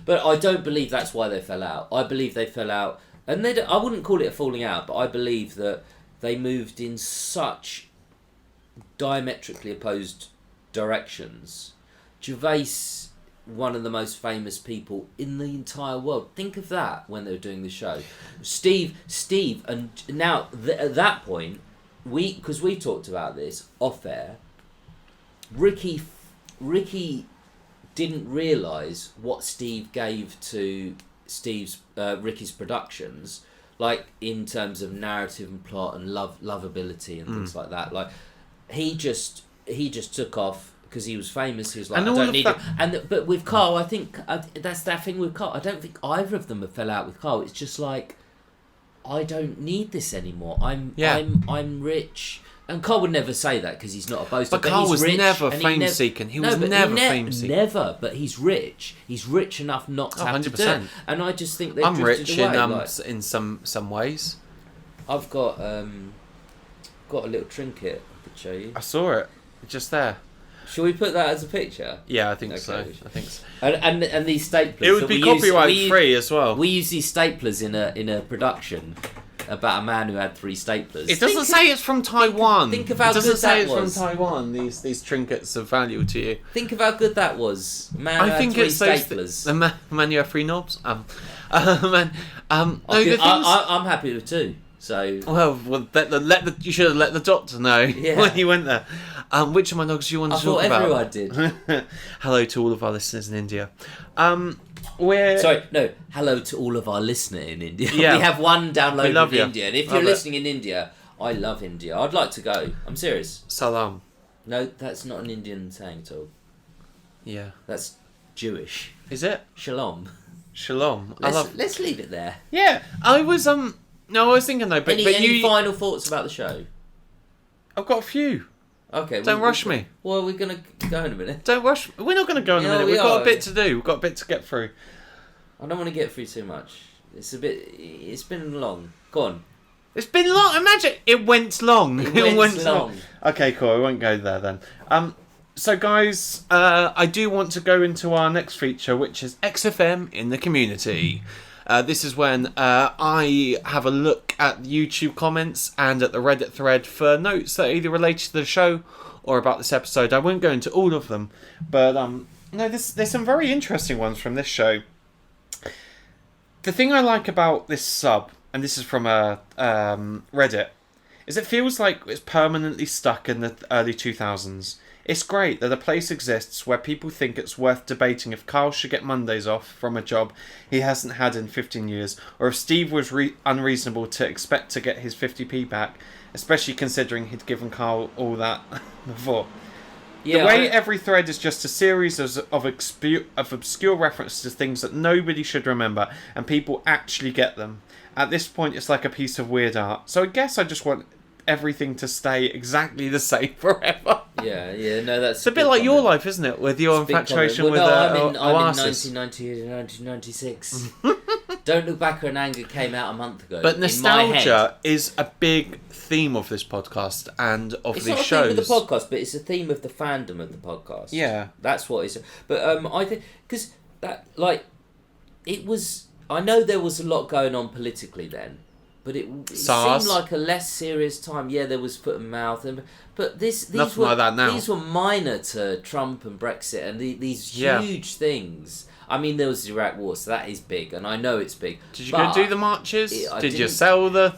But I don't believe that's why they fell out. I believe they fell out, and I wouldn't call it a falling out, but I believe that they moved in such diametrically opposed directions. Gervais, one of the most famous people in the entire world. Think of that when they were doing the show. Steve, and now at that point, because we talked about this off air, Ricky didn't realise what Steve gave to Ricky's productions, like in terms of narrative and plot and lovability and things like that. Like he he just took off because he was famous. He was like, And I all don't of need that- it. But with Karl, I think that's that thing with Karl. I don't think either of them have fell out with Karl. It's just like, I don't need this anymore. I'm rich. And Karl would never say that because he's not a boaster. But Karl he's was rich, never and fame seeking. He was never fame seeking. Never. But he's rich. He's rich enough not to have to do it. And I just think they've I'm drifted rich away. in some ways. I've got a little trinket I could show you. I saw it just there. Shall we put that as a picture? Yeah, I think Okay. so. I think so. And these staplers. It would be copyright free as well. We use these staplers in a production about a man who had 3 staplers. It doesn't say it's from Taiwan. Think of how it doesn't good say that it's was. from Taiwan. These trinkets of value to you. Think of how good that was. Man who I think had 3 it's staplers. the man you have 3 knobs. No, I'm happy with 2. So you should have let the doctor know Yeah. when you went there. Which of my dogs do you want to talk about? everyone did. Hello to all of our listeners in India. Sorry, no. Hello to all of our listeners in India. Yeah. We have one download love in you. India, and if Love you're it. listening in India, I love India. I'd like to go. I'm serious. Salam. No, that's not an Indian saying at all. Yeah. That's Jewish. Is it? Shalom. Shalom. Let's leave it there. Yeah, I was No, I was thinking though. But Any final thoughts about the show? I've got a few. Okay. Don't rush me. Well, we're gonna go in a minute. Don't rush. We're not going to go in a Yeah, minute. we We've got are. a bit to do. We've got a bit to get through. I don't want to get through too much. It's been long. Go on. It's been long. Imagine it went long. It went long. Okay, cool. I won't go there then. So guys, I do want to go into our next feature, which is XFM in the community. This is when I have a look at the YouTube comments and at the Reddit thread for notes that are either related to the show or about this episode. I won't go into all of them, but there's some very interesting ones from this show. The thing I like about this sub, and this is from Reddit, is it feels like it's permanently stuck in the early 2000s. It's great that a place exists where people think it's worth debating if Karl should get Mondays off from a job he hasn't had in 15 years, or if Steve was unreasonable to expect to get his 50p back, especially considering he'd given Karl all that before. Yeah, the way every thread is just a series of obscure references to things that nobody should remember, and people actually get them. At this point, it's like a piece of weird art. So I guess I just want everything to stay exacally the same forever. Yeah, no, that's... It's a bit like your life, isn't it? With your infatuation with I'm in Oasis. 1990 and 1996. Don't Look Back in Anger came out a month ago. But in my head. nostalgia is a big theme of this podcast and of It's these not a shows. theme of the podcast, but it's a theme of the fandom of the podcast. Yeah. That's what it's... But I think... Because that, like... It was... I know there was a lot going on politically then, but it seemed like a less serious time. Yeah, there was foot and mouth, but these Nothing were like that now. These were minor to Trump and Brexit and these huge things. I mean, there was the Iraq War, so that is big, and I know it's big. Did you go do the marches? Did you sell the?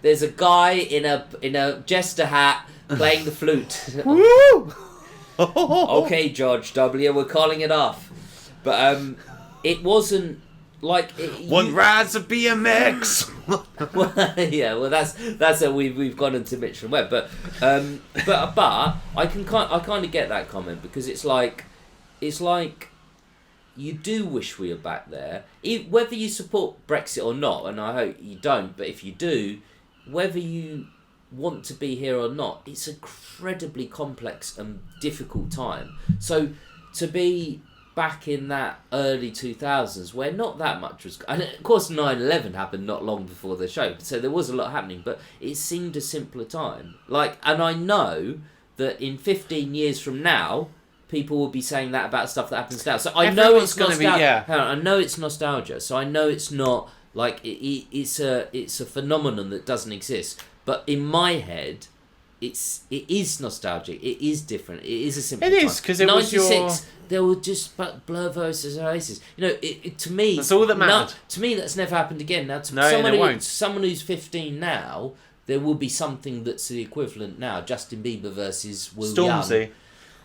There's a guy in a jester hat playing the flute. Woo! Okay, George W, we're calling it off. But it wasn't like one rides a BMX. well, that's how we've gone into Mitchell and Webb. But I kind of get that comment, because it's like you do wish we were back there, whether you support Brexit or not, and I hope you don't. But if you do, whether you want to be here or not, it's an incredibly complex and difficult time. So to be back in that early 2000s where not that much was, and of course 9/11 happened not long before the show, so there was a lot happening, but it seemed a simpler time. And I know that in 15 years from now people will be saying that about stuff that happens now, so I know it's nostalgia. I know it's nostalgia, so I know it's not like it's a phenomenon that doesn't exist, but in my head it is nostalgic, it is different, it is a simple time. It is, because it was your... There were just Blur versus Oasis. You know, to me... That's all that mattered. To me, that's never happened again. Now, someone who's 15 now, there will be something that's the equivalent now. Justin Bieber versus Will Stormzy. Young.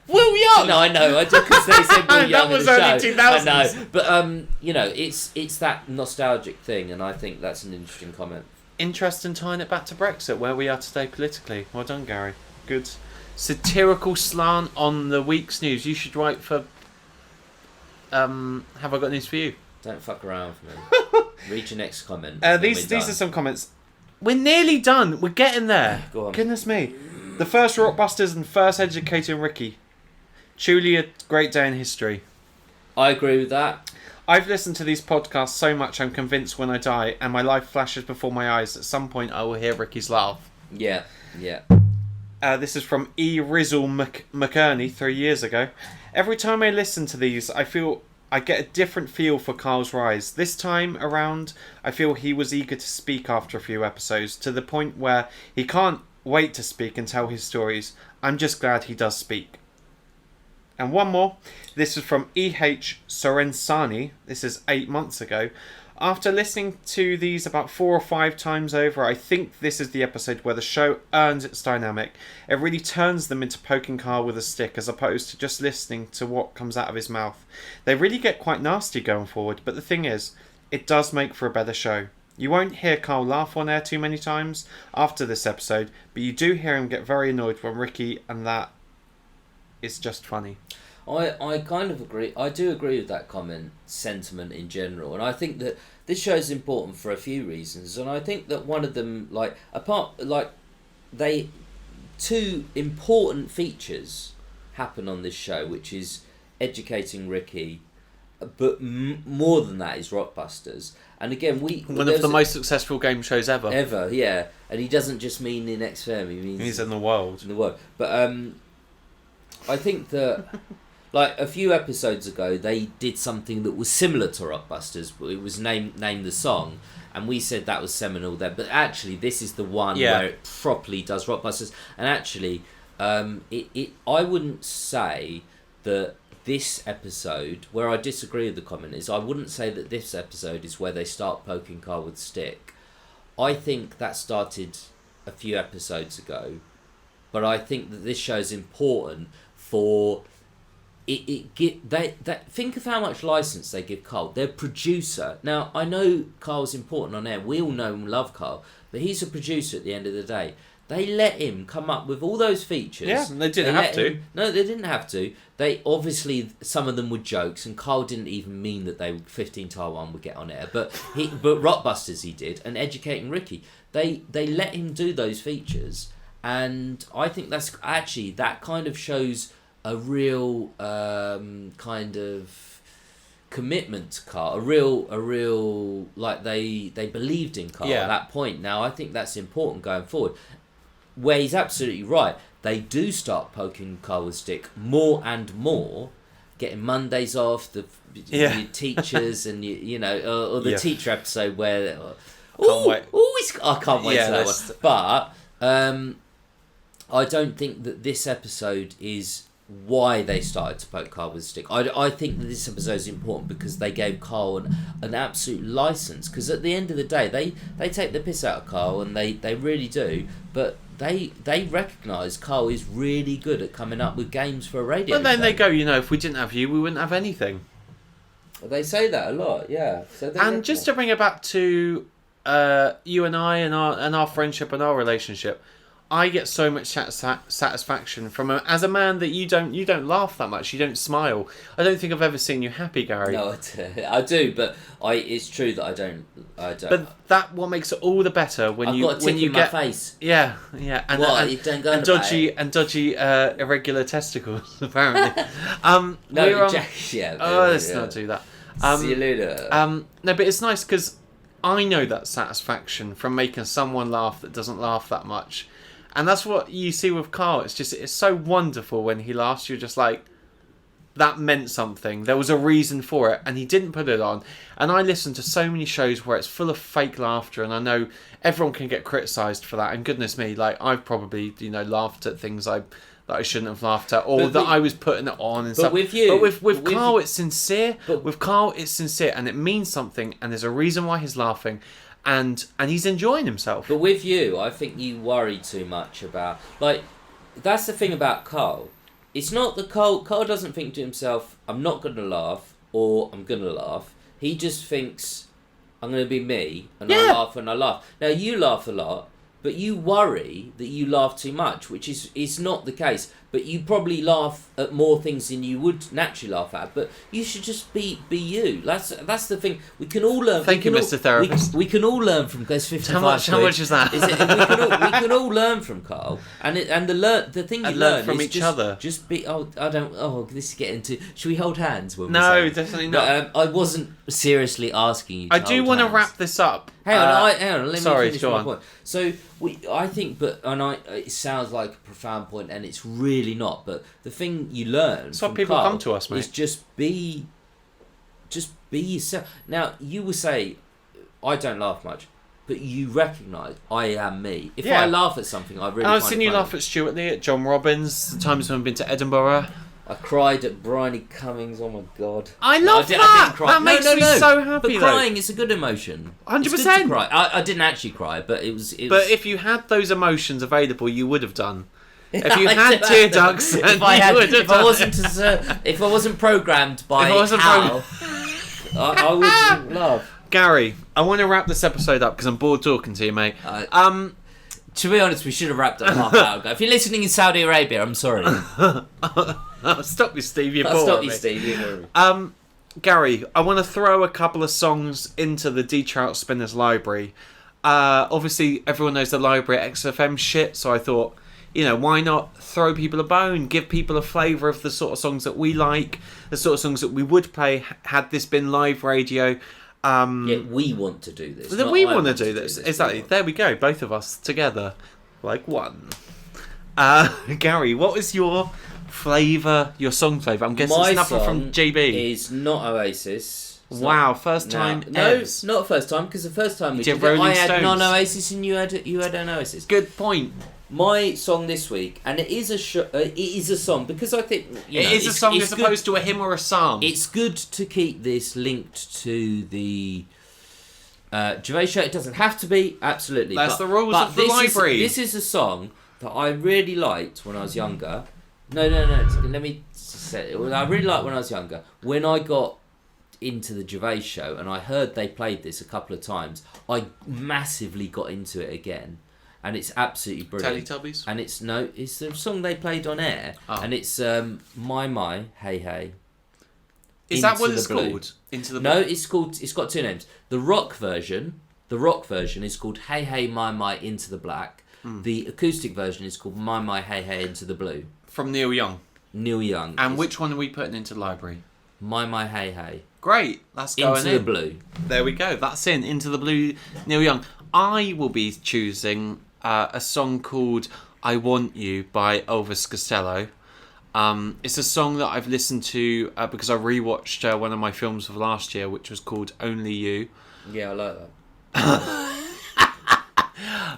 Will Young! No, I know. I did, because they said Will Young that was in the only show. 2000s. I know. But, you know, it's that nostalgic thing, and I think that's an interesting comment. Interesting tying it back to Brexit, where we are today politically. Well done, Gary. Good satirical slant on the week's news. You should write for. Have I got news for you? Don't fuck around with me. Read your next comment. These are some comments. We're nearly done. We're getting there. Go on. Goodness me. The first Rockbusters and first educating Ricky. Truly a great day in history. I agree with that. I've listened to these podcasts so much I'm convinced when I die and my life flashes before my eyes, at some point I will hear Ricky's laugh. Yeah. This is from E. Rizzle McKerney 3 years ago. Every time I listen to these, I feel I get a different feel for Karl's rise. This time around, I feel he was eager to speak after a few episodes, to the point where he can't wait to speak and tell his stories. I'm just glad he does speak. And one more. This is from E.H. Sorensani. This is 8 months ago. After listening to these about 4 or 5 times over, I think this is the episode where the show earns its dynamic. It really turns them into poking Karl with a stick, as opposed to just listening to what comes out of his mouth. They really get quite nasty going forward, but the thing is, it does make for a better show. You won't hear Karl laugh on air too many times after this episode, but you do hear him get very annoyed when Ricky, and that is just funny. I kind of agree. I do agree with that sentiment in general, and I think that this show is important for a few reasons, and I think that one of them, two important features happen on this show, which is educating Ricky, but more than that is Rockbusters. And again, one of the most successful game shows ever. Ever, yeah. And he doesn't just mean in XFM, he means he's in the world. But I think that like a few episodes ago, they did something that was similar to Rockbusters. It was Name the Song, and we said that was seminal there. But actually, this is the one where it properly does Rockbusters. And actually, I wouldn't say that this episode, where I disagree with the comment, is I wouldn't say that this episode is where they start poking Karl with a stick. I think that started a few episodes ago, but I think that this show is important for think of how much license they give Karl. Their producer. Now, I know Karl's important on air. We all know and love Karl, but he's a producer at the end of the day. They let him come up with all those features. Yeah, they didn't have to. No, they didn't have to. They obviously, some of them were jokes, and Karl didn't even mean that 15 Taiwan would get on air. But Rockbusters he did, and Educating Ricky. They let him do those features, and I think that's actually, that kind of shows a real kind of commitment to Karl, a real like they believed in Karl at that point. Now I think that's important going forward. Where he's absolutely right, they do start poking Karl with stick more and more, getting Mondays off, the teachers and or the teacher episode where I can't wait to that one. But I don't think that this episode is why they started to poke Karl with a stick. I think that this episode is important because they gave Karl an absolute license, because at the end of the day they take the piss out of Karl, and they really do, but they recognise Karl is really good at coming up with games for a radio show. Then they go, if we didn't have you, we wouldn't have anything. They say that a lot, yeah. And just to bring it back to you and I and our friendship and our relationship, I get so much satisfaction from as a man that you don't laugh that much, you don't smile. I don't think I've ever seen you happy, Gary. No, I do, but it's true that I don't. But that what makes it all the better when I've you got a tick when you in get my face. Yeah, You don't go and dodgy irregular testicles apparently. Let's not do that. See you later. No, but it's nice because I know that satisfaction from making someone laugh that doesn't laugh that much. And that's what you see with Karl. It's so wonderful when he laughs. You're just like, that meant something. There was a reason for it, and he didn't put it on. And I listen to so many shows where it's full of fake laughter, and I know everyone can get criticised for that. And goodness me, like I've probably laughed at things that I shouldn't have laughed at, or I was putting it on and stuff. But with Karl, it's sincere. With Karl, it's sincere, and it means something, and there's a reason why he's laughing. And he's enjoying himself. But with you, I think you worry too much about... that's the thing about Karl. It's not that Karl doesn't think to himself, I'm not going to laugh, or I'm going to laugh. He just thinks, I'm going to be me, and I laugh when I laugh. Now, you laugh a lot, but you worry that you laugh too much, which is not the case. But you probably laugh at more things than you would naturally laugh at. But you should just be you. That's the thing. We can all learn. Thank you, Mr. Therapist. We can all learn from. There's 55. How much is that? We can all learn from Karl. And the thing you learn from is each other. Just be. This is getting into. Should we hold hands? When no, definitely not. But, I wasn't seriously asking you. I do want to wrap this up. Hang on. Let me finish my point. So I think, it sounds like a profound point, and it's really not. But the thing you learn that's why from people Karl come to us, mate. is just be yourself. Now you will say, I don't laugh much, but you recognise I am me. If I laugh at something, I really. I've seen you laugh at Stuart Lee, at John Robbins. The times when I've been to Edinburgh. I cried at Bryony Cummings. Oh my god! I love that. I didn't cry. That makes me so happy. But crying is a good emotion. 100%. Cry. I didn't actually cry, but it was. But if you had those emotions available, you would have done. If you had tear ducts, if I wasn't programmed by Karl, I wouldn't laugh. Gary, I want to wrap this episode up because I'm bored talking to you, mate. To be honest, we should have wrapped up half an hour ago. If you're listening in Saudi Arabia, I'm sorry. I'll stop you, Steve. You're I'll boring. stop you, Steve. You're boring. Gary, I want to throw a couple of songs into the D-Trout Spinners library. Obviously, everyone knows the library at XFM shit, so I thought, why not throw people a bone, give people a flavour of the sort of songs that we like, the sort of songs that we would play had this been live radio. We want to do this. We want to do this. Exactly. There we go. Both of us together, like one. Gary, what was your flavour, your song flavour? I'm guessing it's nothing from GB. Is not Oasis. Wow, first time. No, it's not first time because the first time we did it, I had non-Oasis and you had an Oasis. Good point. My song this week, and it is a song because I think it is a song as opposed to a hymn or a psalm. It's good to keep this linked to the Gervais show. It doesn't have to be, absolutely. That's the rules of the library. This is a song that I really liked when I was younger. No. Let me say it. I really liked when I was younger. When I got into the Gervais show and I heard they played this a couple of times, I massively got into it again. And it's absolutely brilliant. Teletubbies? And it's the song they played on air. Oh. And it's My, Hey Hey. Is that what it's called? Into the Blue? No, it's got two names. The rock version is called Hey Hey My, Into the Black. The acoustic version is called My, Hey Hey, Into the Blue. From Neil Young. Neil Young. And which one are we putting into the library? My, Hey Hey. Great, that's going Into the Blue. There we go, that's Into the Blue, Neil Young. I will be choosing a song called I Want You by Elvis Costello. It's a song that I've listened to because I rewatched one of my films of last year, which was called Only You. Yeah, I like that.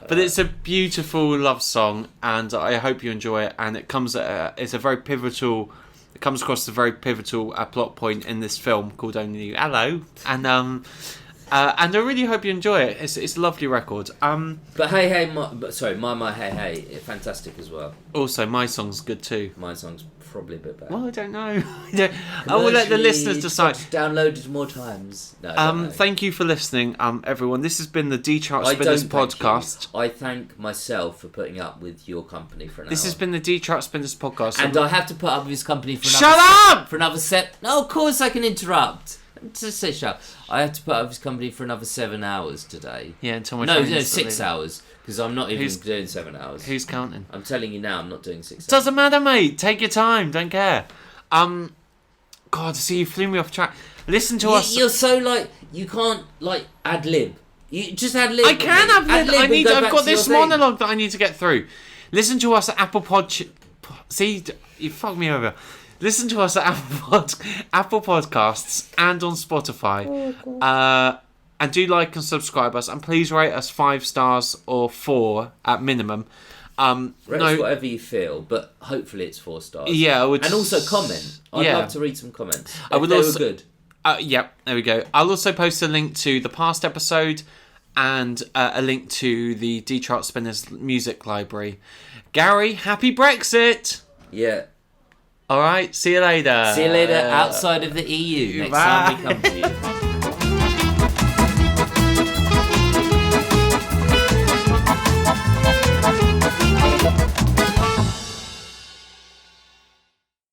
But it's a beautiful love song, and I hope you enjoy it. And it comes it's a very pivotal. It comes across a very pivotal plot point in this film called Only You. Hello, and I really hope you enjoy it. It's a lovely record. But Hey Hey, My Hey Hey, fantastic as well. Also, my song's good too. My song's probably a bit better. Well, I don't know. I will let the listeners decide. Downloaded more times. No, thank you for listening, everyone. This has been the D-Chart Spinners podcast. I thank myself for putting up with your company for an hour. This has been the D-Chart Spinners podcast. And I have to put up with his company for another... Shut up! For another set. No, of course I can interrupt. Just say shut up. I have to put up with his company for another 7 hours today. Yeah, until my No, 6 hours. Because I'm not even doing 7 hours. Who's counting? I'm telling you now, I'm not doing 6 hours. Doesn't matter, mate. Take your time. Don't care. God, see, you flew me off track. Listen to us. You're so you can't ad lib. You just ad lib. I can ad lib. I've got this monologue that I need to get through. Listen to us at Apple See, you fucked me over. Listen to us at Apple Podcasts and on Spotify. And do like and subscribe us. And please rate us 5 stars or 4 at minimum. Rate us whatever you feel, but hopefully it's 4 stars. Yeah, and also comment. I'd love to read some comments. They were good. Yep, there we go. I'll also post a link to the past episode and a link to the D-Chart Spinners music library. Gary, happy Brexit! Yeah. All right, see you later. See you later outside of the EU next time we come to you.